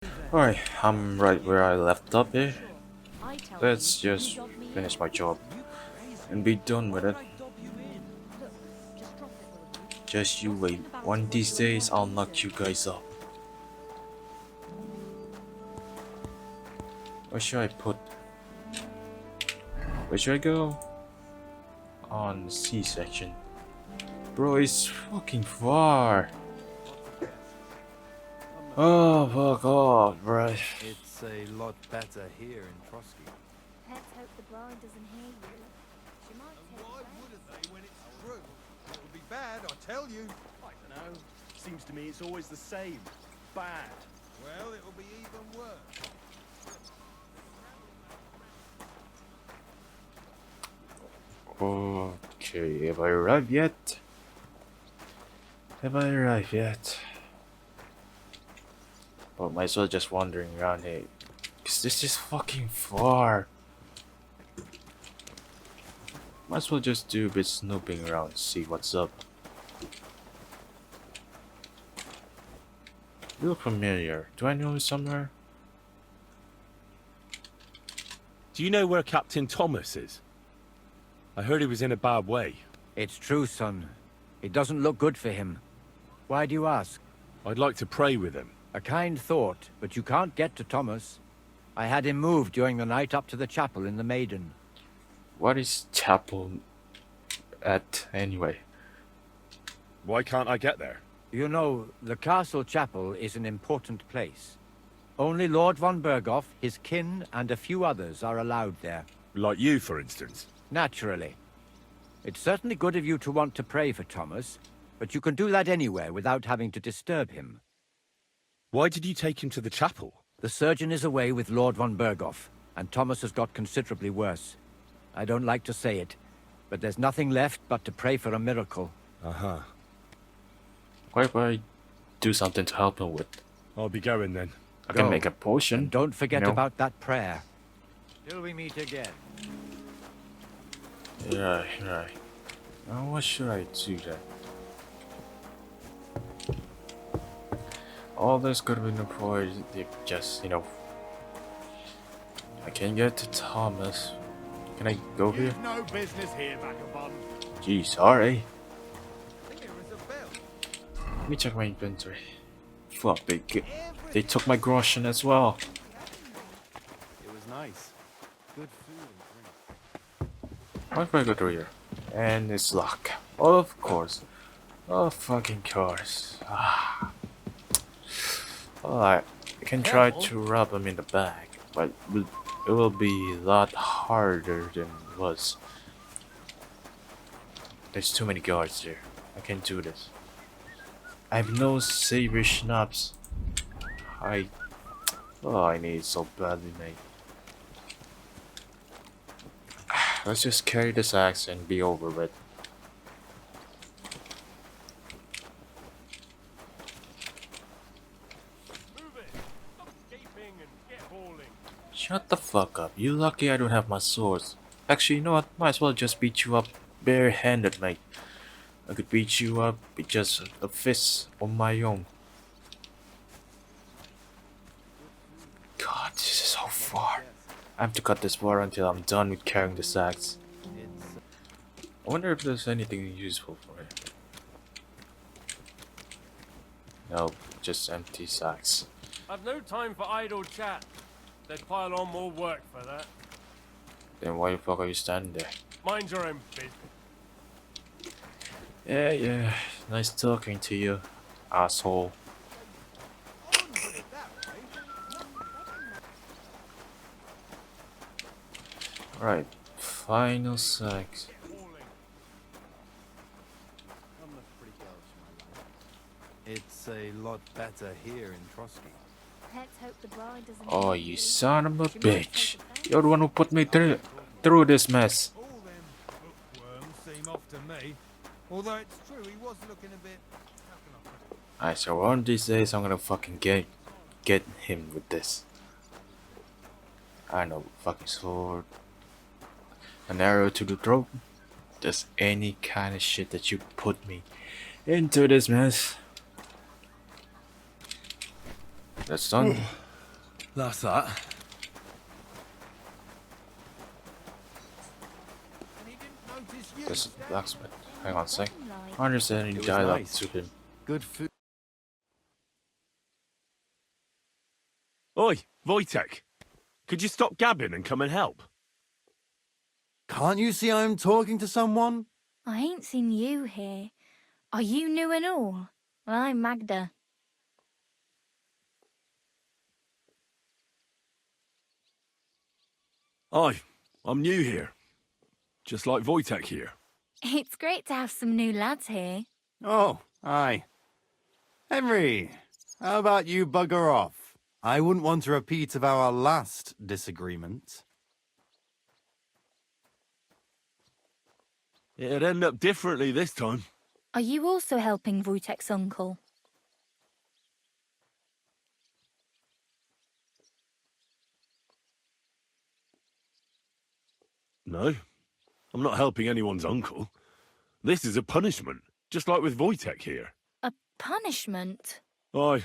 Alright, I'm right where I left up here. Let's just finish my job and be done with it. Just you wait. One of these days I'll knock you guys up. Where should I put? Where should I go? On the C section. Bro, it's fucking far. Oh fuck off, bro. It's a lot better here in Trotsky. Let's hope the bride doesn't hear you. She might take Why offense. wouldn't they when it's true? It would be bad, I tell you. I don't know. Seems to me it's always the same. Bad. Well, it'll be even worse. Okay, have I arrived yet? Have I arrived yet? Well, might as well just wandering around here. Cause this is fucking far. Might as well just do a bit snooping around, see what's up. You look familiar. Do I know you somewhere? Do you know where Captain Thomas is? I heard he was in a bad way. It's true, son. It doesn't look good for him. Why do you ask? I'd like to pray with him. A kind thought, but you can't get to Thomas. I had him moved during the night up to the chapel in the Maiden. What is chapel at anyway? Why can't I get there? You know, the castle chapel is an important place. Only Lord von Berghoff, his kin, and a few others are allowed there. Like you, for instance. Naturally. It's certainly good of you to want to pray for Thomas, but you can do that anywhere without having to disturb him. Why did you take him to the chapel? The surgeon is away with Lord von Berghoff, and Thomas has got considerably worse. I don't like to say it, but there's nothing left but to pray for a miracle. Uh-huh. Why if I do something to help him with? I'll be going then. I can Go. make a potion. And don't forget you know? about that prayer. Till we meet again. Right. Now what should I do then? All this could have been avoided if just, I can't get to Thomas. Can I go here? You've no business here, vagabond. Gee, sorry. Here is a bell. Let me check my inventory. Fuck, they took my groschen as well. It was nice. Good food and drink. What if I go through here? And it's locked. Of course. Of fucking course. Well, I can try to rob him in the back, but it will be a lot harder than it was. There's too many guards there. I can't do this. I have no saber schnapps. I need it so badly, mate. Let's just carry this axe and be over with. Move it. Stop gaping and get hauling. Shut the fuck up. You lucky I don't have my swords. Actually, you know what? Might as well just beat you up barehanded, mate. I could beat you up with just a fist on my own. God, this is so far. I have to cut this far until I'm done with carrying this axe. I wonder if there's anything useful for it. No, just empty sacks. I've no time for idle chat. They'd pile on more work for that. Then why the fuck are you standing there? Mind your own business. Yeah. Nice talking to you, asshole. Alright, final sex. It's a lot better here in Trotsky. Let's hope the bride doesn't Oh, hear you son of a She might bitch. take offense. You're the one who put me through this mess. All them bookworms seem off to me. Although it's true, he was looking a bit... How can I put it? Alright, so one of these days I'm gonna fucking get him with this. I know, fucking sword. An arrow to the throat. Just any kind of shit that you put me into this mess. That's done. That's that. And he didn't notice you. This is the blacksmith. Hang on a sec. Like, I understand you It was dialogue nice. to him. Good food. Oi, Wojtek. Could you stop gabbing and come and help? Can't you see I'm talking to someone? I ain't seen you here. Are you new and all? Well, I'm Magda. Aye, I'm new here. Just like Wojtek here. It's great to have some new lads here. Oh, aye. Henry, how about you bugger off? I wouldn't want a repeat of our last disagreement. It'd end up differently this time. Are you also helping Wojtek's uncle? No, I'm not helping anyone's uncle. This is a punishment, just like with Wojtek here. A punishment? Aye,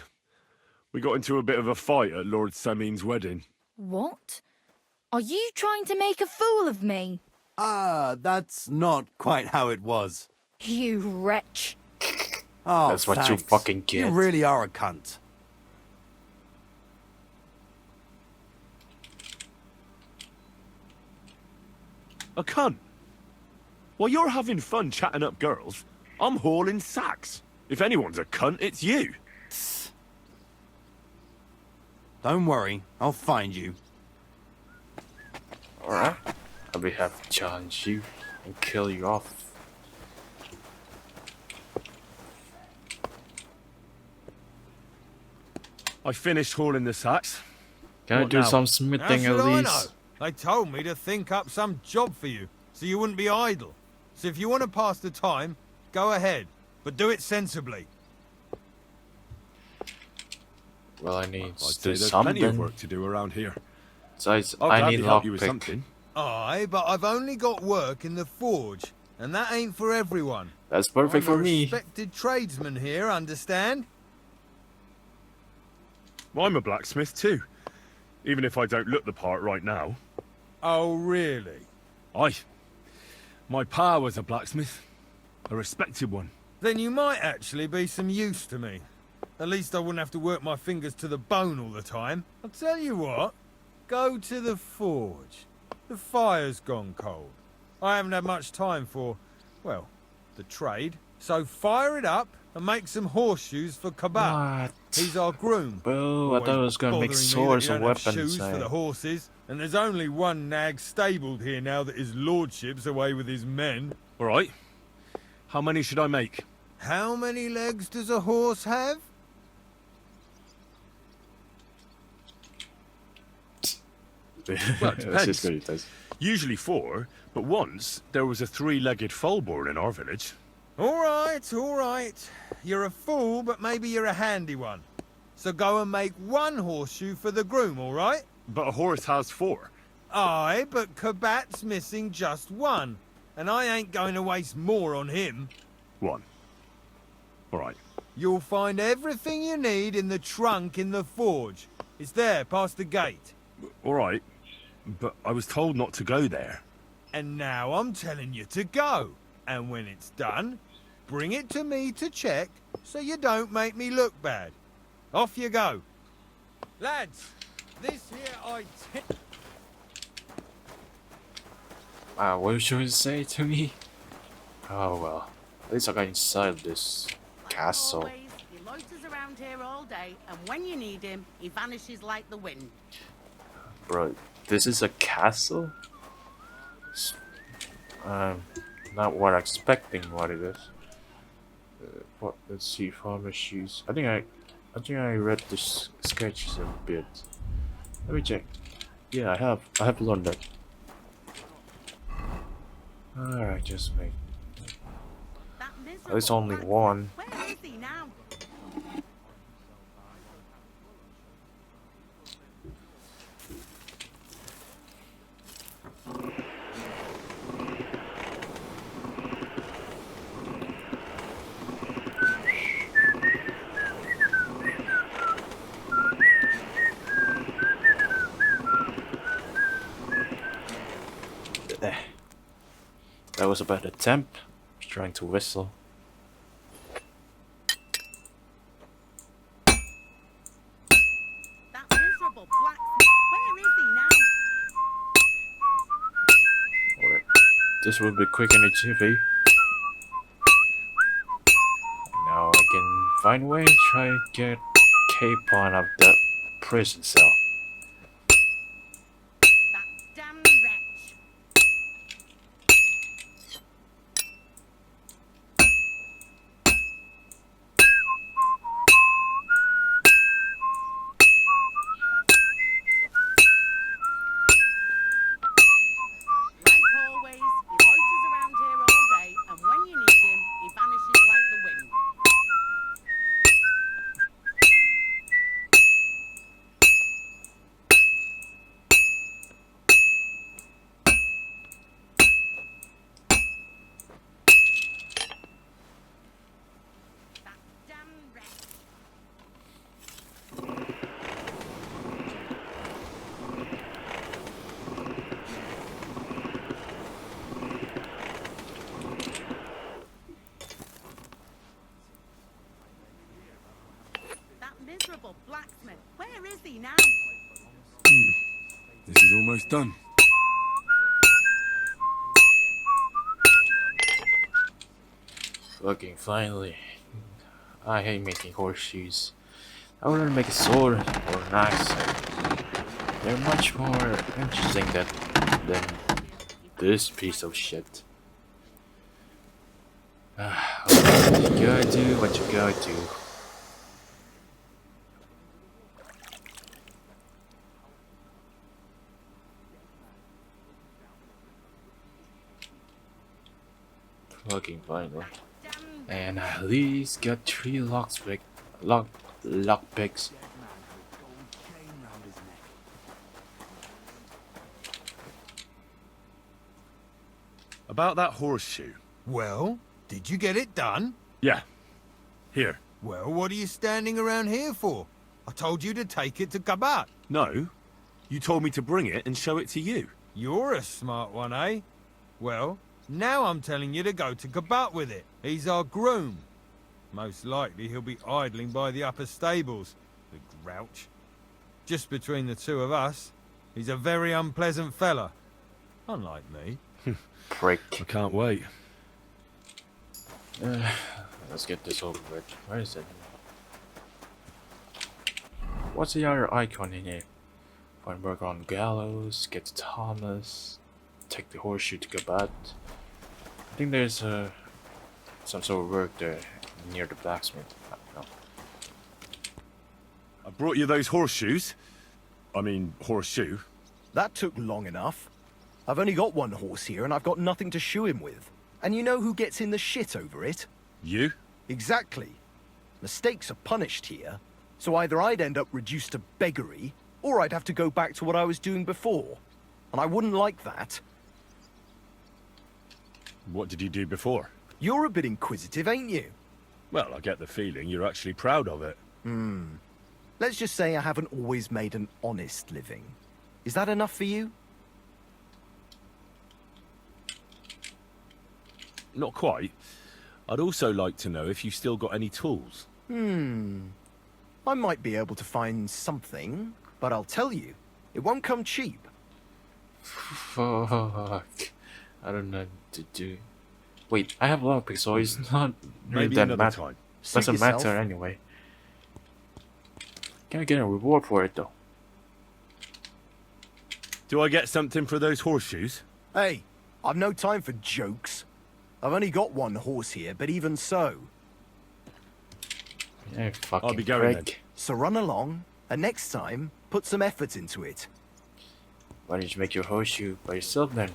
we got into a bit of a fight at Lord Samin's wedding. What? Are you trying to make a fool of me? Ah, that's not quite how it was. You wretch. Oh, That's what you thanks. fucking You get. really are a cunt. A cunt. While you're having fun chatting up girls, I'm hauling sacks. If anyone's a cunt, it's you. Don't worry, I'll find you. Alright. I'll be happy to challenge you and kill you off. I finished hauling the sacks. Can I What do now? some How smithing should at I know? least? They told me to think up some job for you, so you wouldn't be idle. So if you want to pass the time, go ahead, but do it sensibly. Well, I need I'd to say do there's plenty of something. work to do around here. Besides, I'll I gladly need help you with lockpick. something. Aye, but I've only got work in the forge, and that ain't for everyone. That's perfect I'm for a me. respected tradesman here, understand? I'm a blacksmith too, even if I don't look the part right now. Oh, really? Aye. My pa was a blacksmith. A respected one. Then you might actually be some use to me. At least I wouldn't have to work my fingers to the bone all the time. I'll tell you what, go to the forge. The fire's gone cold. I haven't had much time for, well, the trade. So fire it up and make some horseshoes for Capon. What? He's our groom. Boo, I thought I was gonna make Bothering me that swords you and don't have weapons. shoes for the horses, and there's only one nag stabled here now that his lordship's away with his men. All right. How many should I make? How many legs does a horse have? Well, it That's just depends. good, it does. Usually 4, but once there was a 3-legged foal born in our village. All right, all right. You're a fool, but maybe you're a handy one. So go and make one horseshoe for the groom, all right? But a horse has 4. Aye, but Kabat's missing just one. And I ain't going to waste more on him. 1. All right. You'll find everything you need in the trunk in the forge. It's there, past the gate. All right. But I was told not to go there. And now I'm telling you to go. And when it's done, bring it to me to check so you don't make me look bad. Off you go. Lads, this here Wow, what should you say to me? Oh well, at least I got inside this castle. Always, he loiters around here all day, and when you need him, he vanishes like the wind. Bro, this is a castle? Not what I'm expecting what it is. What, let's see, farmer shoes. I think I read the sketches a bit. Let me check. Yeah, I have learned that. Alright, just make. That There's miserable only blacksmith, one. Where is he now? That was about a temp. Trying to whistle. That miserable blacksmith. Where is he now? Alright. This will be quick and achievy. Now I can find a way to try to get Capon out of the prison cell. That damn wretch. Like always, he loiters around here all day, and when you need him, he vanishes like the wind. That damn wretch. That miserable blacksmith. Where is he now? This is almost done. Fucking finally. I hate making horseshoes. I would rather make a sword or an axe. They're much more interesting than this piece of shit. You gotta do what you gotta do. Fucking finally. And at least got 3 lockpicks. About that horseshoe. Well, did you get it done? Yeah. Here. Well, what are you standing around here for? I told you to take it to Kabat. No. You told me to bring it and show it to you. You're a smart one, eh? Well, now I'm telling you to go to Kabat with it. He's our groom. Most likely he'll be idling by the upper stables, the grouch. Just between the two of us, he's a very unpleasant fella. Unlike me. Prick. I can't wait. Let's get this over with. Where is it? What's the other icon in here? Find work on gallows, get to Thomas, take the horseshoe to Gabat. I think there's some sort of work there near the blacksmith. I don't know. I brought you those horseshoes. I mean, horseshoe. That took long enough. I've only got one horse here and I've got nothing to shoe him with. And you know who gets in the shit over it? You? Exactly. Mistakes are punished here, so either I'd end up reduced to beggary, or I'd have to go back to what I was doing before. And I wouldn't like that. What did you do before? You're a bit inquisitive, ain't you? Well, I get the feeling you're actually proud of it. Let's just say I haven't always made an honest living. Is that enough for you? Not quite. I'd also like to know if you've still got any tools. I might be able to find something, but I'll tell you, it won't come cheap. Fuck. I don't know what to do. Wait, I have lockpicks, so it's not really Maybe that another time. Suit doesn't yourself. matter anyway. Can I get a reward for it though? Do I get something for those horseshoes? Hey, I've no time for jokes. I've only got one horse here, but even so. Yeah, fucking I'll be going prick. then. So run along, and next time, put some effort into it. Why did you make your horseshoe by yourself then?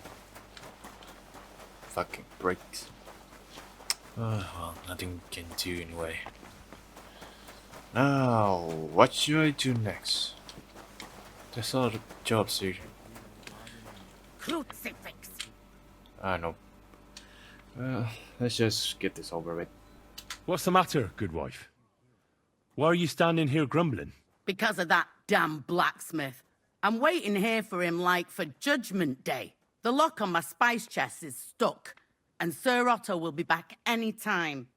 Fucking bricks. Well, nothing can do anyway. Now, what should I do next? There's a lot of jobs here. Crucifix. I know. Let's just get this over with. What's the matter, good wife? Why are you standing here grumbling? Because of that damn blacksmith. I'm waiting here for him like for Judgment Day. The lock on my spice chest is stuck, and Sir Otto will be back any time.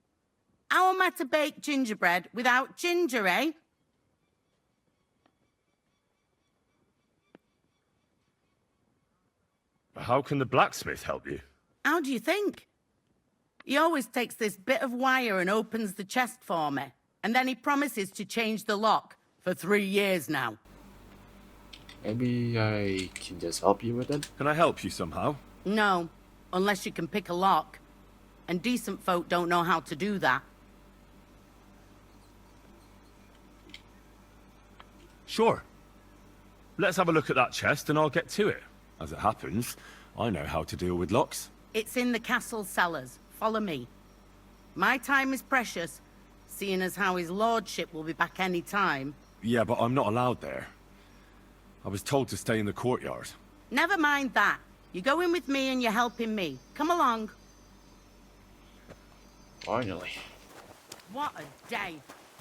How am I to bake gingerbread without ginger, eh? How can the blacksmith help you? How do you think? He always takes this bit of wire and opens the chest for me, and then he promises to change the lock for 3 years now. Maybe I can just help you with it? Can I help you somehow? No, unless you can pick a lock. And decent folk don't know how to do that. Sure. Let's have a look at that chest and I'll get to it. As it happens, I know how to deal with locks. It's in the castle cellars. Follow me. My time is precious, seeing as how his lordship will be back any time. Yeah, but I'm not allowed there. I was told to stay in the courtyard. Never mind that. You're going with me and you're helping me. Come along. Finally. What a day.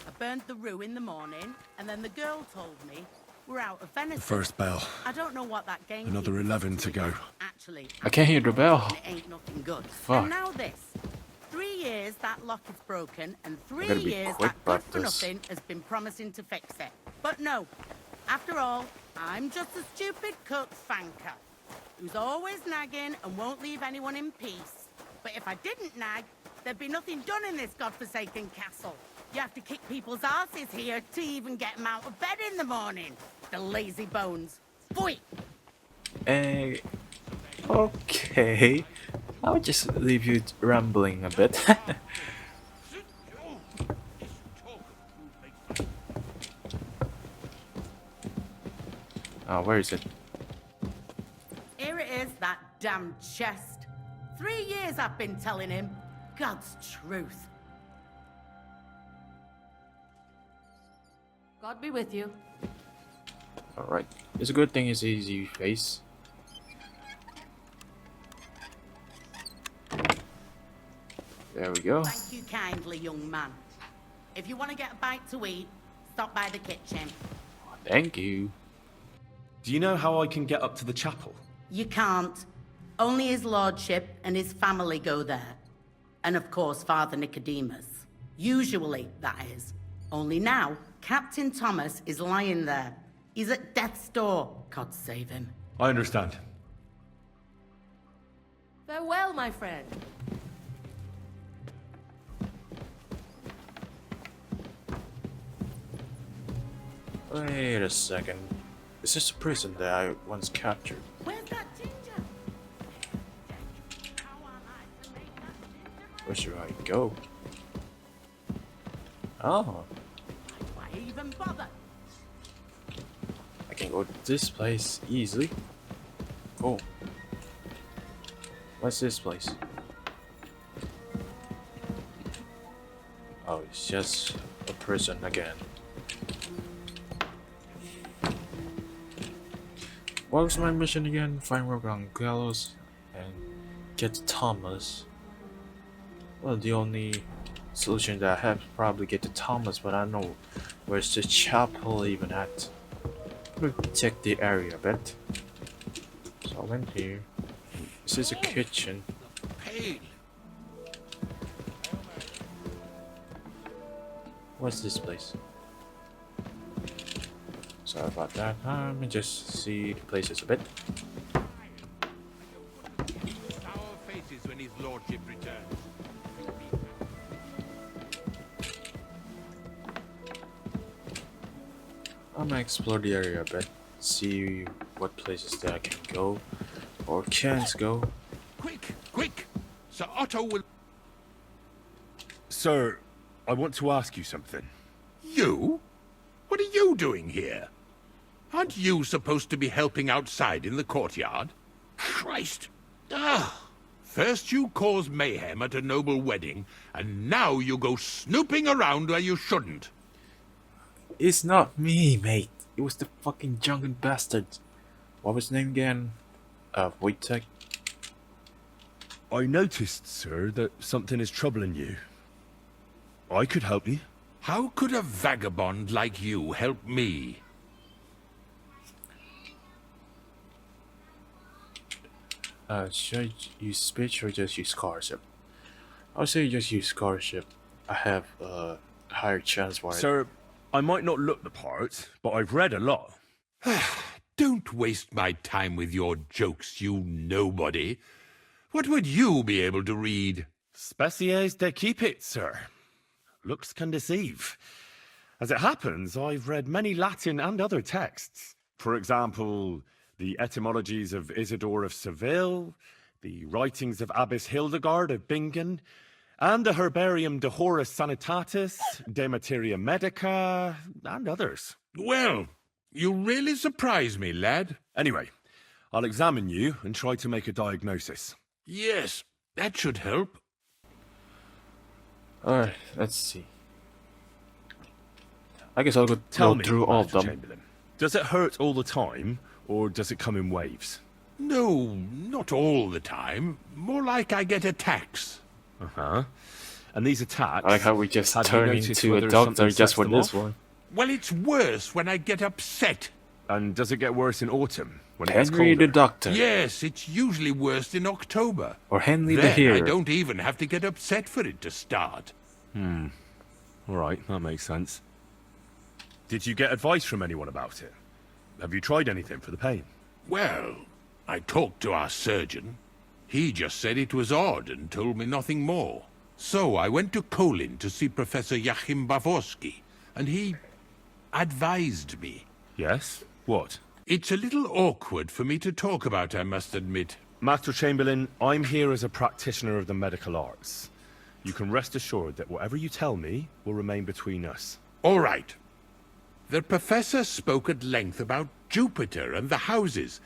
I burned the rue in the morning, and then the girl told me we're out of venison. The first bell. I don't know what that game Another 11 to go. Actually, I can't hear the bell. it ain't nothing good. Fuck. And now this. 3 years that lock is broken, and 3 gotta be years quick that good about for this. nothing has been promising to fix it. But no. After all, I'm just a stupid cook fanker who's always nagging and won't leave anyone in peace. But if I didn't nag, there'd be nothing done in this godforsaken castle. You have to kick people's asses here to even get them out of bed in the morning. The lazy bones. Pfui! Okay. I'll just leave you rambling a bit. Where is it? Here it is, that damn chest. 3 years I've been telling him. God's truth. God be with you. Alright. It's a good thing it's easy face. There we go. Thank you kindly, young man. If you want to get a bite to eat, stop by the kitchen. Thank you. Do you know how I can get up to the chapel? You can't. Only his lordship and his family go there. And of course, Father Nicodemus. Usually, that is. Only now, Captain Thomas is lying there. He's at death's door. God save him. I understand. Farewell, my friend. Wait a second. Is this a prison that I once captured? Where's that ginger? Where should I go? Oh, Why even bother? I can go to this place easily. Oh. What's this place? Oh, it's just a prison again. What was my mission again? Find work on gallows and get to Thomas. Well, the only solution that I have is probably get to Thomas, but I don't know where's the chapel even at. We'll check the area a bit. So I went here. This is a kitchen. What's this place? Sorry about that. Let me just see the places a bit. Sour faces when his lordship returns. I'm gonna explore the area a bit. See what places that I can go or can't go. Quick, quick! Sir Otto will... Sir, I want to ask you something. You? What are you doing here? Aren't you supposed to be helping outside in the courtyard? Christ! Ah! First you cause mayhem at a noble wedding, and now you go snooping around where you shouldn't. It's not me, mate. It was the fucking drunken bastard. What was his name again? Wojtek. I noticed, sir, that something is troubling you. I could help you. How could a vagabond like you help me? Should I use speech or just use scholarship? I would say just use scholarship. I have a higher chance for it. Sir, I might not look the part, but I've read a lot. Don't waste my time with your jokes, you nobody. What would you be able to read? Species de cipit, sir. Looks can deceive. As it happens, I've read many Latin and other texts. For example, the etymologies of Isidore of Seville, the writings of Abbess Hildegard of Bingen, and the Herbarium de Horis Sanitatis, De Materia Medica, and others. Well, you really surprise me, lad. Anyway, I'll examine you and try to make a diagnosis. Yes, that should help. Alright, let's see. I guess I'll go Tell me, through all of Master them. Chamberlain, does it hurt all the time, or does it come in waves? No, not all the time. More like I get attacks. Uh-huh. And these attacks... I like how we just have you turned noticed into a whether doctor something just sets for them this off? one. Well, it's worse when I get upset. And does it get worse in autumn, when it gets Henry colder? the Doctor. Yes, it's usually worse in October. Or Henry the Then I Hero. don't even have to get upset for it to start. Alright, that makes sense. Did you get advice from anyone about it? Have you tried anything for the pain? Well, I talked to our surgeon. He just said it was odd and told me nothing more. So I went to Kolin to see Professor Joachim Bavorsky, and he advised me. Yes? What? It's a little awkward for me to talk about, I must admit. Master Chamberlain, I'm here as a practitioner of the medical arts. You can rest assured that whatever you tell me will remain between us. All right. The professor spoke at length about Jupiter and the houses,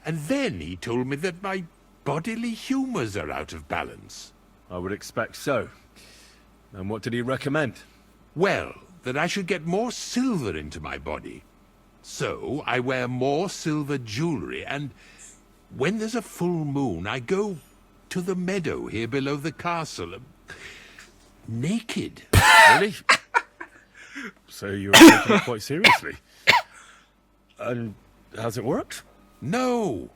and then he told me that my bodily humours are out of balance. I would expect so. And what did he recommend? Well, that I should get more silver into my body. So I wear more silver jewellery, and when there's a full moon, I go to the meadow here below the castle, naked. Really? So you're taking it quite seriously. And has it worked? No,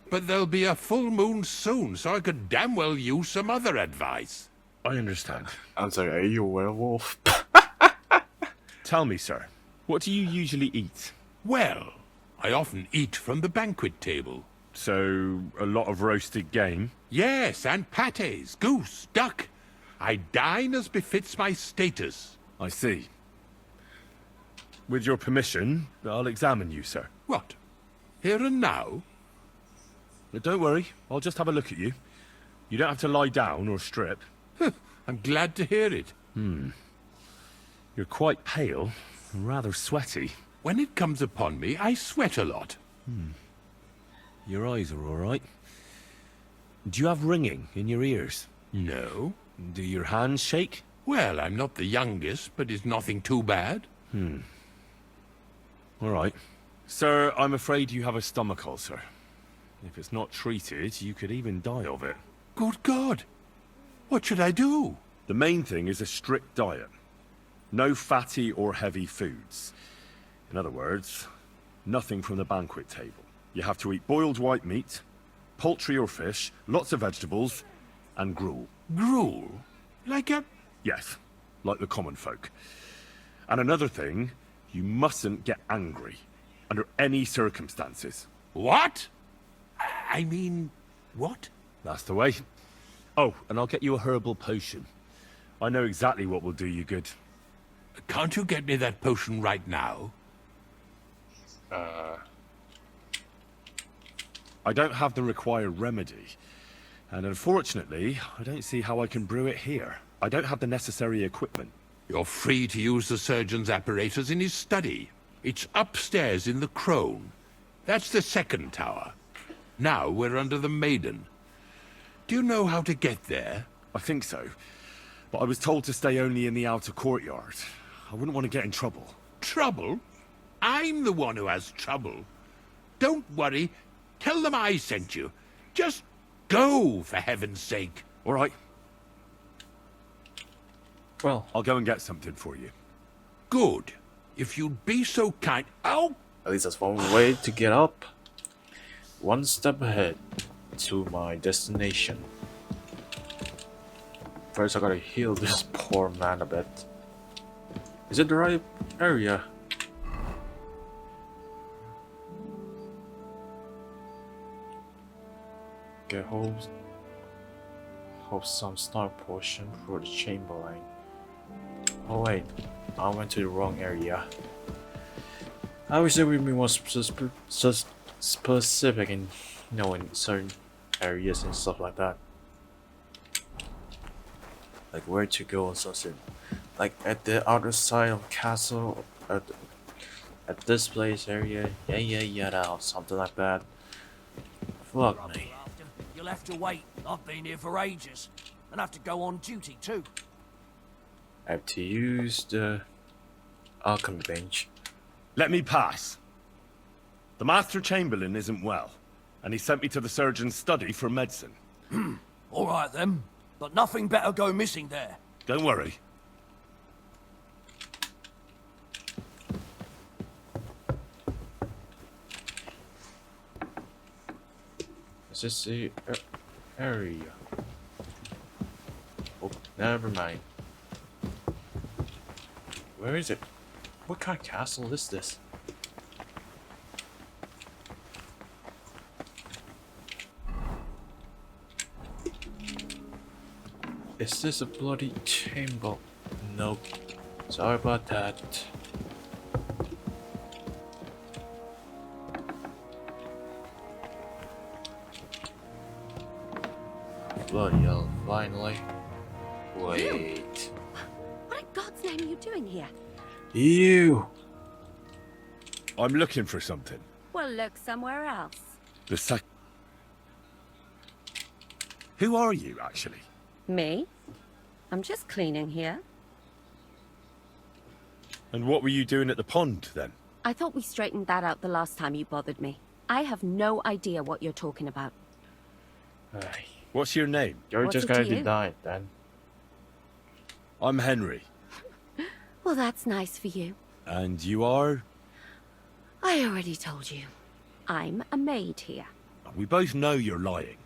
but there'll be a full moon soon, so I could damn well use some other advice. I understand. I'm sorry, are you a werewolf? Tell me, sir, what do you usually eat? Well, I often eat from the banquet table. So, a lot of roasted game? Yes, and pâtés, goose, duck. I dine as befits my status. I see. With your permission, I'll examine you, sir. What? Here and now? Don't worry, I'll just have a look at you. You don't have to lie down or strip. I'm glad to hear it. You're quite pale, and rather sweaty. When it comes upon me, I sweat a lot. Your eyes are all right. Do you have ringing in your ears? No. Do your hands shake? Well, I'm not the youngest, but it's nothing too bad. All right. Sir, I'm afraid you have a stomach ulcer. If it's not treated, you could even die of it. Good God! What should I do? The main thing is a strict diet. No fatty or heavy foods. In other words, nothing from the banquet table. You have to eat boiled white meat, poultry or fish, lots of vegetables, and gruel. Gruel? Like a... Yes, like the common folk. And another thing, you mustn't get angry, under any circumstances. What? I mean, what? That's the way. Oh, and I'll get you a herbal potion. I know exactly what will do you good. Can't you get me that potion right now? I don't have the required remedy. And unfortunately, I don't see how I can brew it here. I don't have the necessary equipment. You're free to use the surgeon's apparatus in his study. It's upstairs in the Crone. That's the second tower. Now we're under the Maiden. Do you know how to get there? I think so. But I was told to stay only in the outer courtyard. I wouldn't want to get in trouble. Trouble? I'm the one who has trouble. Don't worry. Tell them I sent you. Just go, for heaven's sake. All right. Well, I'll go and get something for you. Good. If you'd be so kind... Oh! at least that's one way to get up. One step ahead. to my destination. First, I gotta heal this poor man a bit. Is it the right area? Okay, hold some stock potion for the Chamberlain. Oh wait, I went to the wrong area. I wish there would be more specific in knowing certain areas and stuff like that. Like where to go or something. Like at the other side of the castle, at this place area, yeah, something like that. Fuck me. You'll have to wait. I've been here for ages. And have to go on duty too. I have to use the alchemy bench. Let me pass. The Master Chamberlain isn't well, and he sent me to the surgeon's study for medicine. All right then. But nothing better go missing there. Don't worry. Is this the area? Oh, never mind. Where is it? What kind of castle is this? Is this a bloody chamber? Nope. Sorry about that. Bloody hell, finally. Wait. What in God's name are you doing here? You! I'm looking for something. Well, look somewhere else. The Who are you, actually? Me? I'm just cleaning here. And what were you doing at the pond, then? I thought we straightened that out the last time you bothered me. I have no idea what you're talking about. What's your name? You're What's just it to gonna you? deny it, then. I'm Henry. Well, that's nice for you. And you are? I already told you. I'm a maid here. We both know you're lying.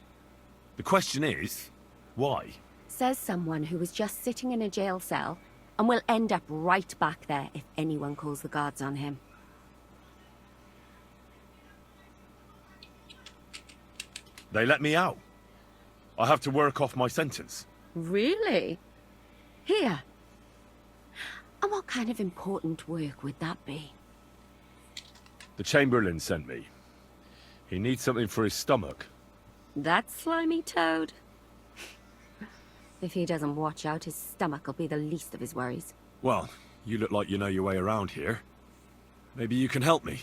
The question is, why? Says someone who was just sitting in a jail cell and will end up right back there if anyone calls the guards on him. They let me out. I have to work off my sentence. Really? Here? And what kind of important work would that be? The Chamberlain sent me. He needs something for his stomach. That slimy toad? If he doesn't watch out, his stomach will be the least of his worries. Well, you look like you know your way around here. Maybe you can help me.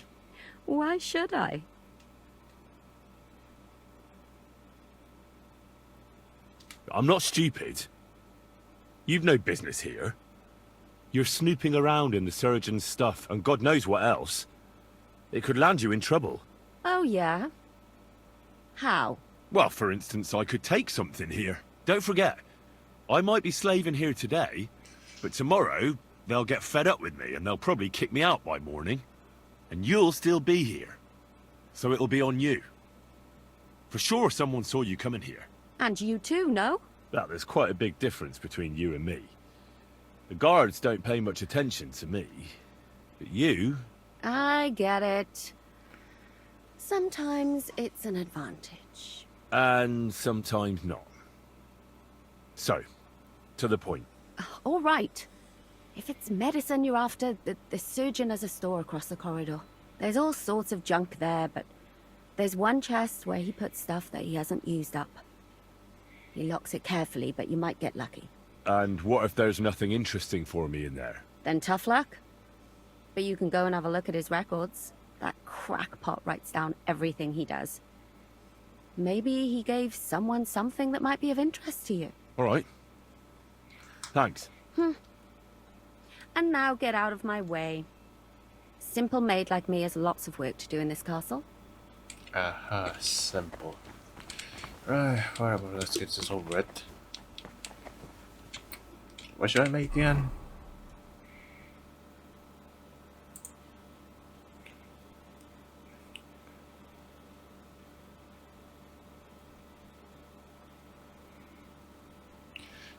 Why should I? I'm not stupid. You've no business here. You're snooping around in the surgeon's stuff, and God knows what else. It could land you in trouble. Oh, yeah? How? Well, for instance, I could take something here. Don't forget, I might be slaving here today, but tomorrow they'll get fed up with me and they'll probably kick me out by morning. And you'll still be here. So it'll be on you. For sure someone saw you coming here. And you too, no? Well, there's quite a big difference between you and me. The guards don't pay much attention to me. But you... I get it. Sometimes it's an advantage. And sometimes not. So, to the point. All right. If it's medicine you're after, the surgeon has a store across the corridor. There's all sorts of junk there, but there's one chest where he puts stuff that he hasn't used up. He locks it carefully, but you might get lucky. And what if there's nothing interesting for me in there? Then tough luck. But you can go and have a look at his records. That crackpot writes down everything he does. Maybe he gave someone something that might be of interest to you. All right. Thanks. And now get out of my way. Simple maid like me has lots of work to do in this castle. Simple. Right, whatever, let's get this over with. What should I make again?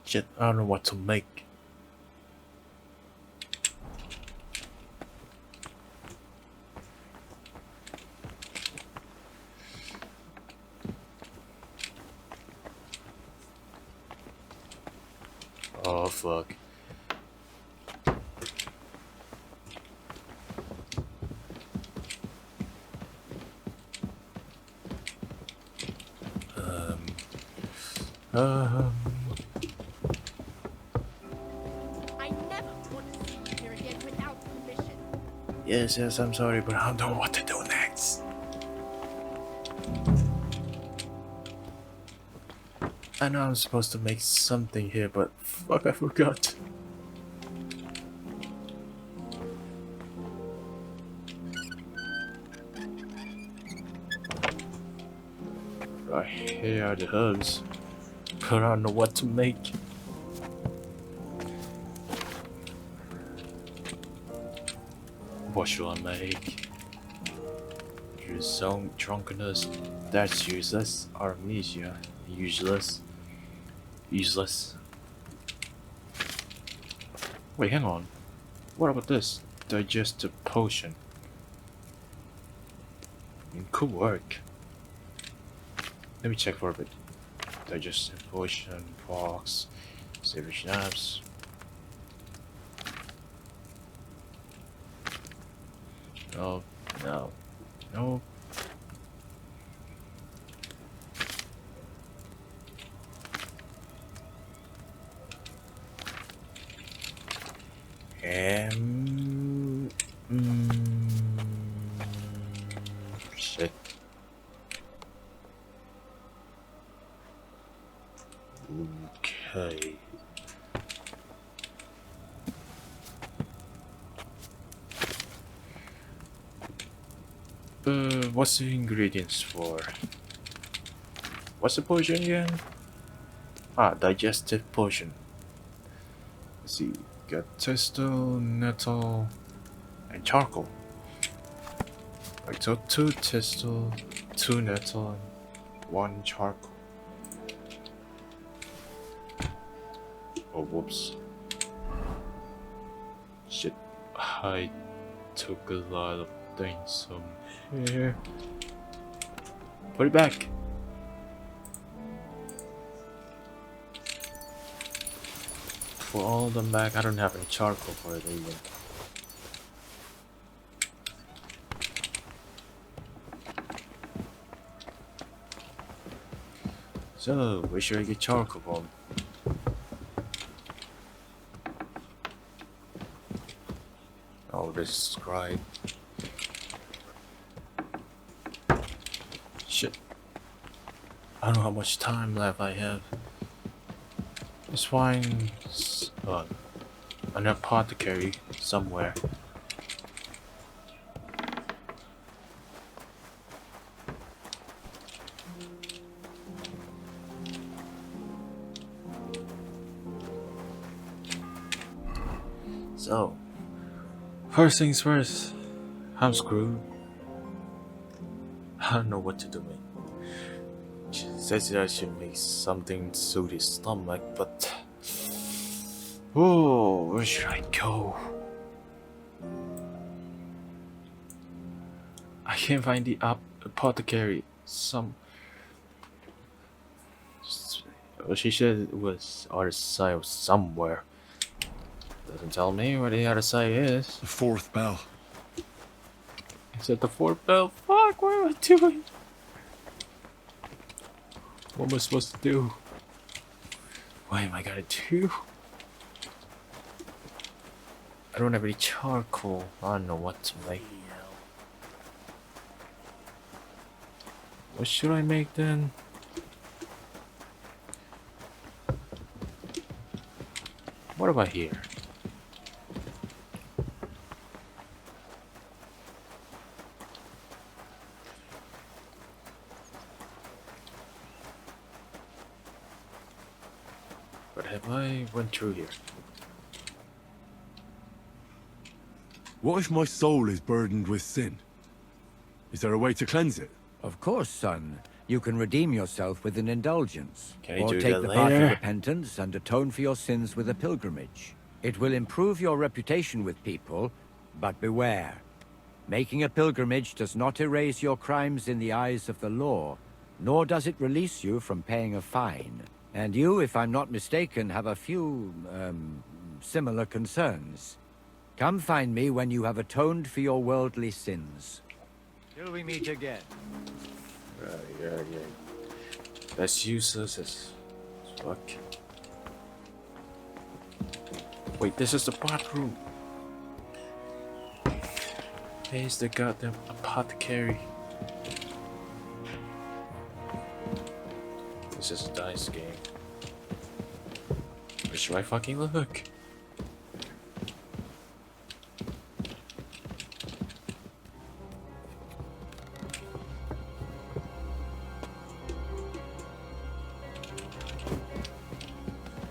Shit, I don't know what to make. Oh fuck. Um. I never want to see you here again without permission. Yes, I'm sorry, but I don't know what to do next. I know I'm supposed to make something here, but fuck, I forgot. Right here are the herbs, but I don't know what to make. What should I make? Drunkenness, that's useless. Amnesia, useless. Useless. Wait, hang on. What about this? Digestive potion. It could work. Let me check for a bit. Digestive potion, fox, savory schnapps. No, no, no. Shit. Okay. What's the ingredients for? What's the potion again? Ah, digestive potion. Let's see. Got testo, nettle, and charcoal. Right, so 2 testo, 2 nettle, and 1 charcoal. Oh, whoops. Shit. I took a lot of things from here. Put it back. Put all them back. I don't have any charcoal for it either. So, where should I get charcoal from? Oh, this is scribe. Shit. I don't know how much time left I have. Let's find an apothecary somewhere. So, first things first, I'm screwed. I don't know what to do, man. She says that I should make something to suit his stomach, but... Oh, where should I go? I can't find the apothecary. She said it was other side of somewhere. Doesn't tell me where the other side is. The 4th bell. Is it the 4th bell? Fuck, what am I doing? What am I supposed to do? What am I gonna do? I don't have any charcoal. I don't know what to make. What should I make then? What about here? But have I went through here? What if my soul is burdened with sin? Is there a way to cleanse it? Of course, son. You can redeem yourself with an indulgence, Can we or do take that the path of later? repentance and atone for your sins with a pilgrimage. It will improve your reputation with people, but beware. Making a pilgrimage does not erase your crimes in the eyes of the law, nor does it release you from paying a fine. And you, if I'm not mistaken, have a few, similar concerns. Come find me when you have atoned for your worldly sins. Till we meet again. Yeah. That's useless as fuck. Wait, this is the bathroom. Here's the goddamn apothecary. This is a dice game. Where should I fucking look?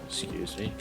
Excuse me.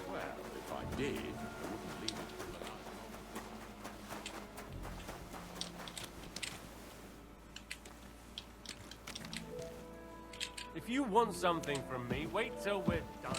Well, if I did, I wouldn't leave it till the last moment. If you want something from me, wait till we're done.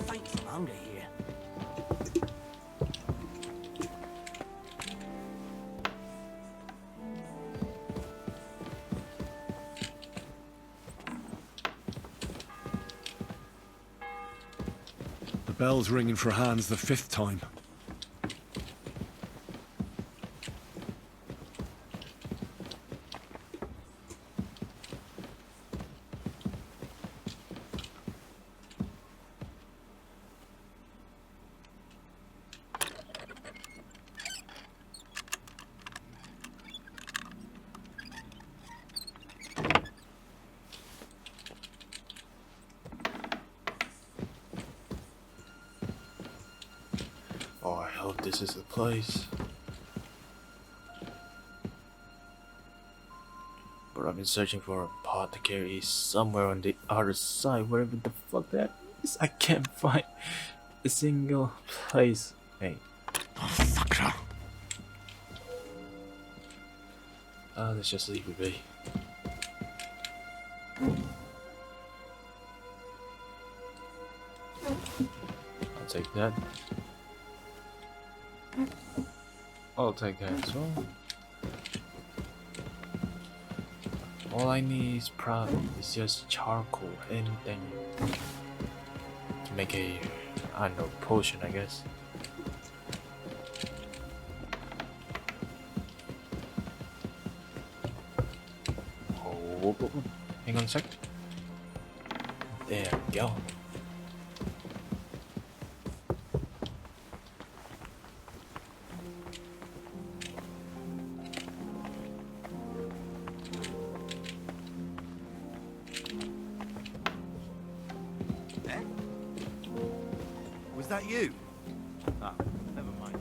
Thanks for hunger here. The bell's ringing for Hans the 5th time. Oh, I hope this is the place. But I've been searching for a apothecary somewhere on the other side, wherever the fuck that is. I can't find a single place. Hey. Oh, fucker. Let's just leave it be. I'll take that. I'll take that as well. All I need is probably just charcoal, anything to make a I don't know, potion, I guess. Oh, hang on a sec. There we go. Was that you? Ah, never mind.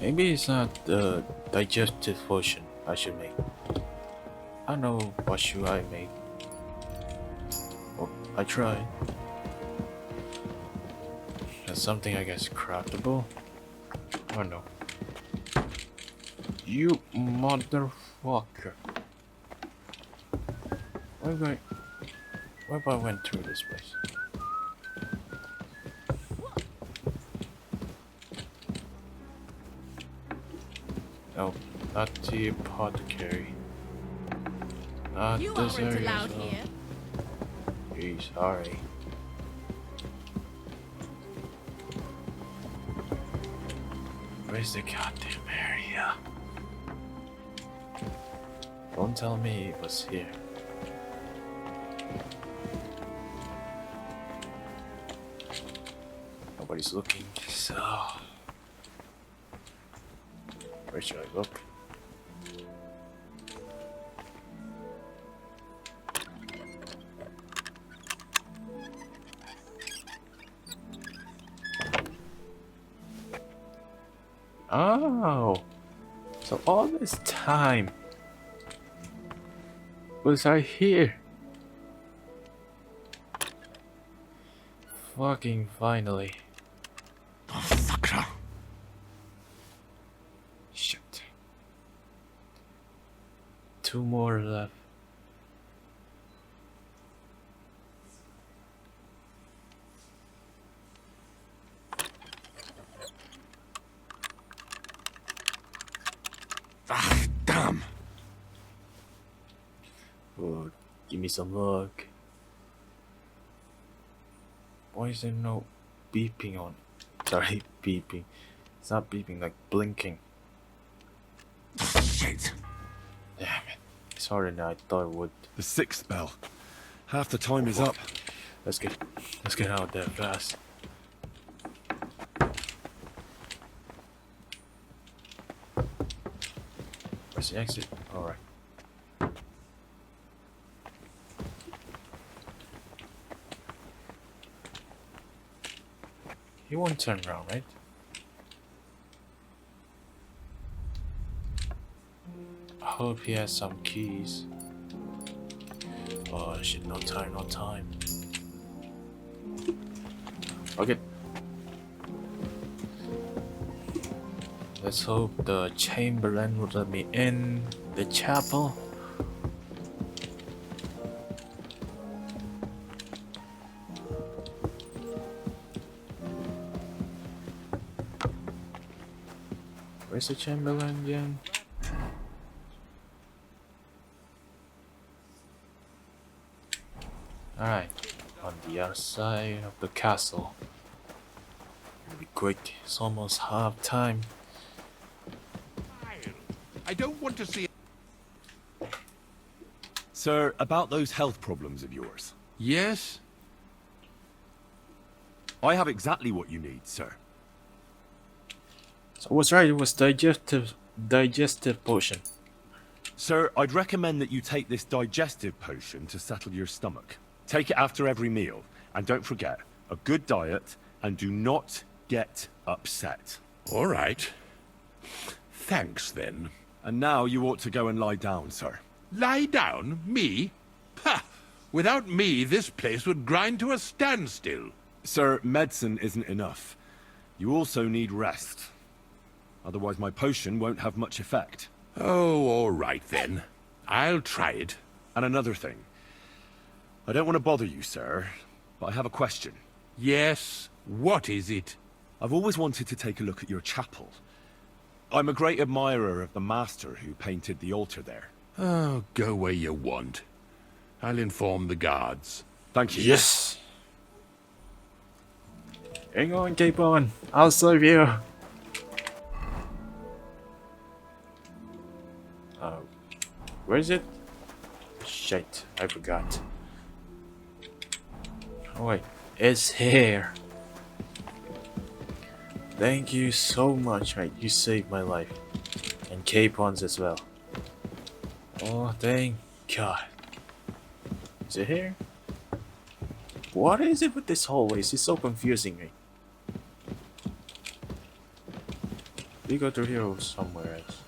Maybe it's not the digestive potion I should make. I don't know what should I make. Well, I tried. That's something I guess craftable. I don't know. You motherfucker. Why have I went through this place? No, not the apothecary. Not You this aren't area allowed as well. here. Jeez, sorry. Where's the goddamn area? Don't tell me it was here. Nobody's looking, so where should I look? Oh, so all this time was I here? Fucking finally. Shit. 2 more left. Ah, damn. Oh, give me some luck. Why is there no beeping on? Sorry, beeping. It's not beeping, like blinking. Shit. Damn it. It's harder than I thought it would. The 6th bell. Half the time is up. Let's get out there fast. Where's the exit? Alright. He won't turn around, right? I hope he has some keys. Oh shit, no time, no time. Okay. Let's hope the Chamberlain will let me in the chapel. Where's the Chamberlain again? Alright, on the other side of the castle. Be quick, it's almost half time. I don't want to see. Sir, about those health problems of yours. Yes? I have exactly what you need, sir. So I was right, it was digestive potion. Sir, I'd recommend that you take this digestive potion to settle your stomach. Take it after every meal, and don't forget, a good diet, and do not get upset. All right. Thanks, then. And now you ought to go and lie down, sir. Lie down? Me? Ha! Without me, this place would grind to a standstill. Sir, medicine isn't enough. You also need rest. Otherwise my potion won't have much effect. Oh, all right then. I'll try it. And another thing. I don't want to bother you, sir, but I have a question. Yes, what is it? I've always wanted to take a look at your chapel. I'm a great admirer of the master who painted the altar there. Oh, go where you want. I'll inform the guards. Thank you. Yes. Hang on, Capon. I'll save you. Where is it? Shit, I forgot. Oh wait, it's here. Thank you so much, mate. You saved my life. And Capon's as well. Oh, thank God. Is it here? What is it with this hallway? It's so confusing me. We go through here or somewhere else.